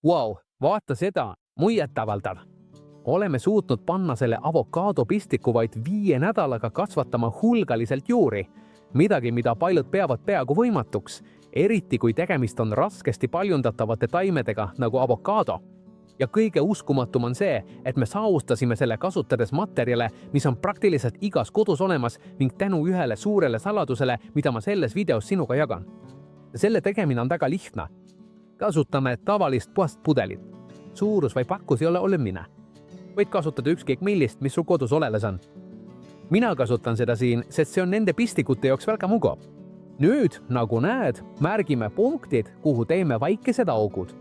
Vau, vaata seda, muljetavaldab. Oleme suutnud panna selle avokadopistiku vaid 5 nädalaga kasvatama hulgaliselt juuri. Midagi, mida paljud peavad peaaegu võimatuks, eriti kui tegemist on raskesti paljundatavate taimedega nagu avokado. Ja kõige uskumatum on see, et me saavutasime selle kasutades materjale, mis on praktiliselt igas kodus olemas ning tänu ühele suurele saladusele, mida ma selles videos sinuga jagan. Selle tegemine on väga lihtne. Kasutame tavalist puhast pudelit. Suurus või pakkus ei ole olemine. Võid kasutada ükskõik millist, mis sul kodus olemas on. Mina kasutan seda siin, sest see on nende pistikute jaoks väga mugav. Nüüd, nagu näed, märgime punktid, kuhu teeme väikesed augud.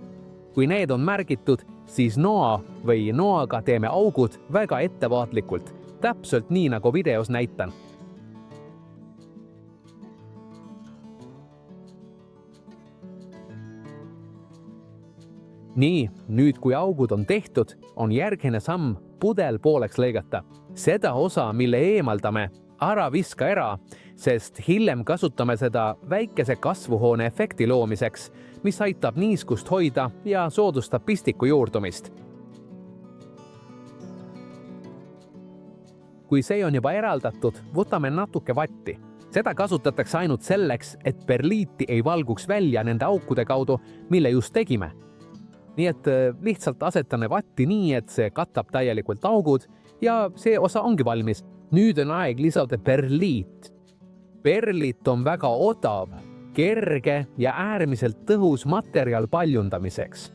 Kui need on märgitud, siis noaga teeme augud väga ettevaatlikult, täpselt nii nagu videos näitan. Nii, nüüd kui augud on tehtud, on järgmine samm pudel pooleks lõigata. Seda osa, mille eemaldame, ära viska ära, sest hiljem kasutame seda väikese kasvuhoone efekti loomiseks, mis aitab niiskust hoida ja soodustab pistiku juurdumist. Kui see on juba eraldatud, võtame natuke vatti. Seda kasutatakse ainult selleks, et perliiti ei valguks välja nende aukude kaudu, mille just tegime. Nii et lihtsalt asetame vatti nii, et see katab täielikult augud ja see osa ongi valmis. Nüüd on aeg lisada perliit. Perliit on väga odav, kerge ja äärmiselt tõhus materjal paljundamiseks.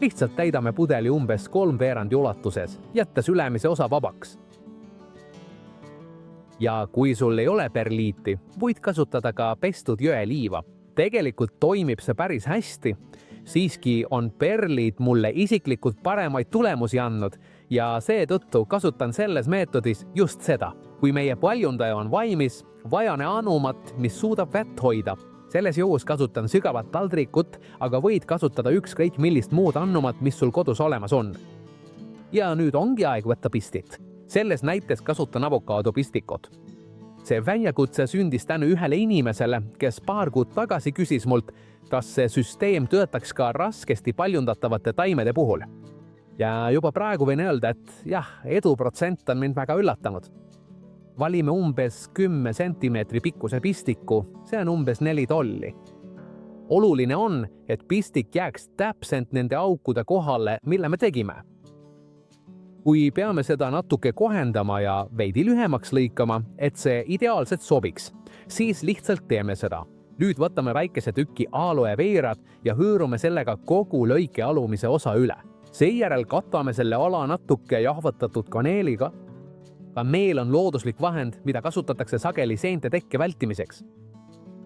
Lihtsalt täidame pudeli umbes 3/4 ulatuses, jättes ülemise osa vabaks. Ja kui sul ei ole perliiti, võid kasutada ka pestud jõeliiva. Tegelikult toimib see päris hästi. Siiski on perliit mulle isiklikult paremaid tulemusi andnud ja seetõttu kasutan selles meetodis just seda. Kui meie paljundaja on valmis, vajane anumat, mis suudab vett hoida. Selles juhus kasutan sügavat taldrikut, aga võid kasutada ükskõik millist muud annumat, mis sul kodus olemas on. Ja nüüd ongi aeg võtta pistit. Selles näites kasutan avokadopistikut. See väljakutse sündis tänu ühele inimesele, kes paar kuud tagasi küsis mult, kas see süsteem töötaks ka raskesti paljundatavate taimede puhul. Ja juba praegu võin öelda, et jah, eduprotsent on mind väga üllatanud. Valime umbes 10 centimeetri pikkuse pistiku, see on umbes $4. Oluline on, et pistik jääks täpselt nende aukude kohale, mille me tegime. Kui peame seda natuke kohendama ja veidi lühemaks lõikama, et see ideaalselt sobiks, siis lihtsalt teeme seda. Nüüd võtame väikese tüki aloe veerad ja hõõrume sellega kogu lõike alumise osa üle. Seejärel katame selle ala natuke jahvatatud kaneeliga. Kaneel on looduslik vahend, mida kasutatakse sageli seente tekke vältimiseks.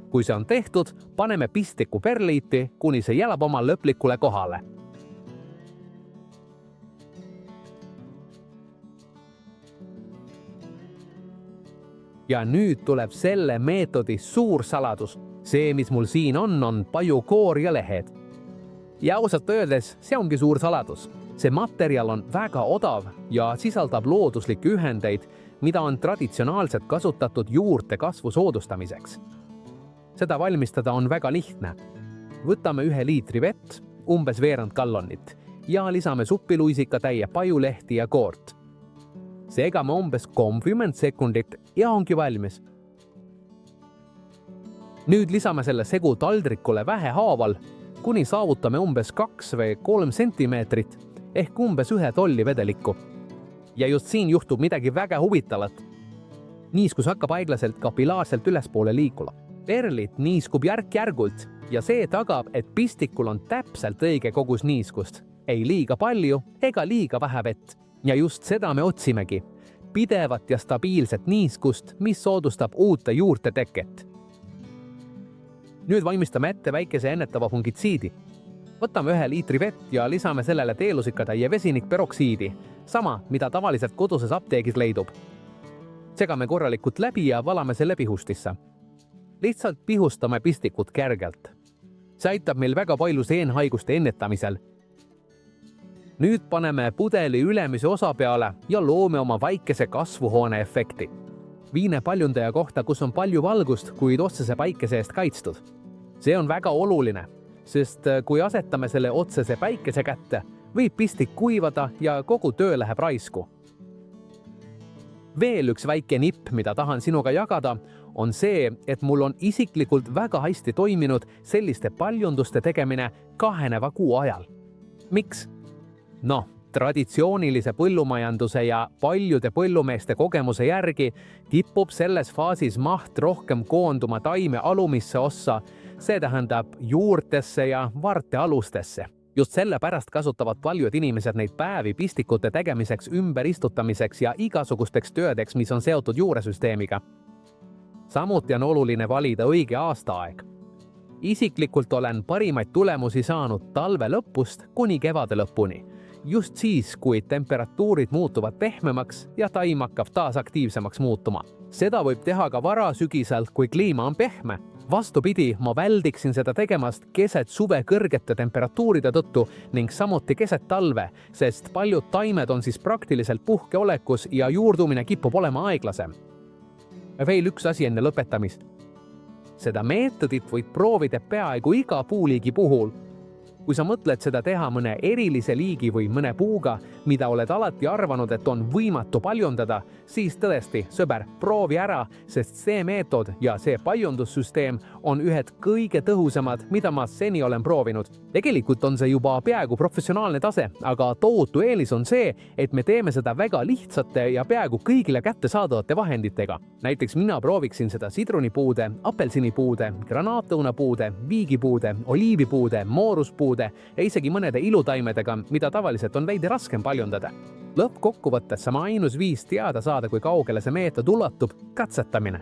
Kui see on tehtud, paneme pistiku perliiti, kuni see jääb oma lõplikule kohale. Ja nüüd tuleb selle meetodi suur saladus. See, mis mul siin on pajukoor ja lehed. Ja ausalt öeldes, see ongi suur saladus. See materjal on väga odav ja sisaldab looduslikke ühendeid, mida on traditsionaalselt kasutatud juurte kasvu soodustamiseks. Seda valmistada on väga lihtne. Võtame 1 liitri vett, umbes veerand gallonit, ja lisame suppiluisikatäie pajulehti ja koort. Segame umbes 30 sekundit ja ongi valmis. Nüüd lisame selle segu taldrikule vähehaaval, kuni saavutame umbes 2 või 3 sentimeetrit ehk umbes 1 tolli vedelikku. Ja just siin juhtub midagi väga huvitavat. Niiskus hakkab aeglaselt kapilaarselt ülespoole liikula. Perlit niiskub järk-järgult ja see tagab, et pistikul on täpselt õige kogus niiskust. Ei liiga palju ega liiga vähe vett. Ja just seda me otsimegi. Pidevat ja stabiilset niiskust, mis soodustab uute juurte teket. Nüüd valmistame ette väikese ennetava fungitsiidi. Võtame 1 liitri vett ja lisame sellele teelusikatäie vesinikperoksiidi, sama, mida tavaliselt koduses apteegis leidub. Segame korralikult läbi ja valame selle pihustisse. Lihtsalt pihustame pistikut kergelt. See aitab meil väga palju seenhaiguste ennetamisel. Nüüd paneme pudeli ülemise osa peale ja loome oma väikese kasvuhoone efekti. Viine paljundaja kohta, kus on palju valgust, kuid otsese päikese eest kaitstud. See on väga oluline. sest kui asetame selle otsese päikese kätte, võib pistik kuivada ja kogu töö läheb raisku. Veel üks väike nipp, mida tahan sinuga jagada, on see, et mul on isiklikult väga hästi toiminud selliste paljunduste tegemine 2 kuu ajal. Miks? Traditsioonilise põllumajanduse ja paljude põllumeeste kogemuse järgi kipub selles faasis maht rohkem koonduma taime alumisse ossa, see tähendab juurtesse ja varte alustesse. Just sellepärast kasutavad paljud inimesed neid päevi pistikute tegemiseks, ümberistutamiseks ja igasugusteks töödeks, mis on seotud juuresüsteemiga. Samuti on oluline valida õige aastaaeg. Isiklikult olen parimaid tulemusi saanud talve lõpust kuni kevade lõpuni. Just siis, kui temperatuurid muutuvad pehmemaks ja taim hakkab taas aktiivsemaks muutuma. Seda võib teha ka varasügiselt, kui kliima on pehme. Vastupidi, ma väldiksin seda tegemast keset suve kõrgete temperatuuride tõttu ning samuti keset talve, sest paljud taimed on siis praktiliselt puhkeolekus ja juurdumine kipub olema aeglasem. Veel üks asi enne lõpetamist. Seda meetodit võid proovida peaaegu iga puuliigi puhul. Kui sa mõtled seda teha mõne erilise liigi või mõne puuga, mida oled alati arvanud, et on võimatu paljundada, siis tõesti, sõber, proovi ära, sest see meetod ja see paljundussüsteem on ühed kõige tõhusamad, mida ma seni olen proovinud. Tegelikult on see juba peaaegu professionaalne tase, aga tohutu eelis on see, et me teeme seda väga lihtsate ja peaaegu kõigile kättesaadavate vahenditega. Näiteks mina prooviksin seda sidrunipuude, apelsinipuude, granaatõunapuude, viigipuude, oliivipuude, mooruspuude ja isegi mõnede ilutaimedega, mida tavaliselt on veidi raskem paljundada. Lõppkokkuvõttes sama ainus viis teada saada, kui kaugele see meetod ulatub, katsetamine.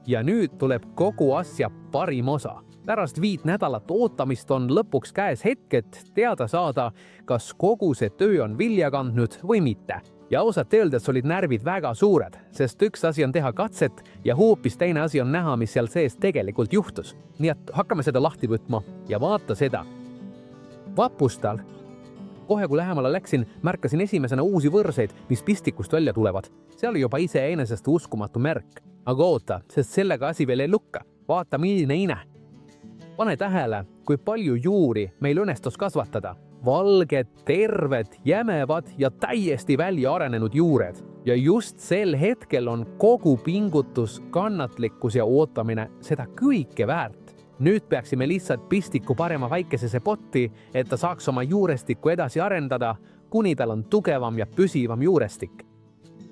Ja nüüd tuleb kogu asja parim osa. Pärast 5 nädalat ootamist on lõpuks käes hetk, et teada saada, kas kogu see töö on vilja kandnud või mitte. Ja ausalt öeldes olid närvid väga suured, sest üks asi on teha katset ja hoopis teine asi on näha, mis seal sees tegelikult juhtus. Nii et hakkame seda lahti võtma ja vaata seda. Vapustal. Kohe kui lähemale läksin, märkasin esimesena uusi võrseid, mis pistikust välja tulevad. See oli juba iseenesest uskumatu märk. Aga oota, sest sellega asi veel ei lukka. Vaata, milline ine. Pane tähele, kui palju juuri meil õnnestus kasvatada. Valged, terved, jämevad ja täiesti välja arenenud juured. Ja just sel hetkel on kogu pingutus, kannatlikkus ja ootamine seda kõike väärt. Nüüd peaksime lihtsalt pistiku parema väikesesse potti, et ta saaks oma juurestikku edasi arendada, kuni tal on tugevam ja püsivam juurestik.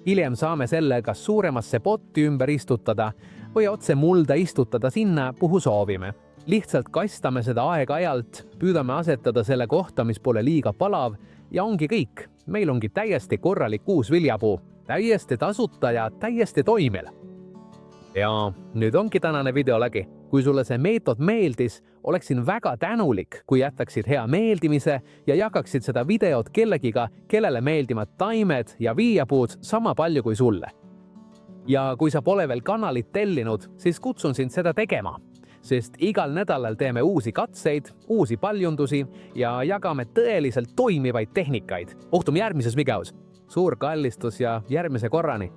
Hiljem saame selle kas suuremasse potti ümber istutada või otse mulda istutada sinna, kuhu soovime. Lihtsalt kastame seda aeg-ajalt, püüdame asetada selle kohta, mis pole liiga palav ja ongi kõik. Meil ongi täiesti korralik uus viljapuu, täiesti tasuta ja täiesti toimil. Ja nüüd ongi tänane video läbi. Kui sulle see meetod meeldis, oleksin väga tänulik, kui jätaksid hea meeldimise ja jagaksid seda videot kellegiga, kellele meeldivad taimed ja viiapuud sama palju kui sulle. Ja kui sa pole veel kanalit tellinud, siis kutsun sind seda tegema. Sest igal nädalal teeme uusi katseid, uusi paljundusi ja jagame tõeliselt toimivaid tehnikaid. Kohtume järgmises videos. Suur kallistus ja järgmise korrani!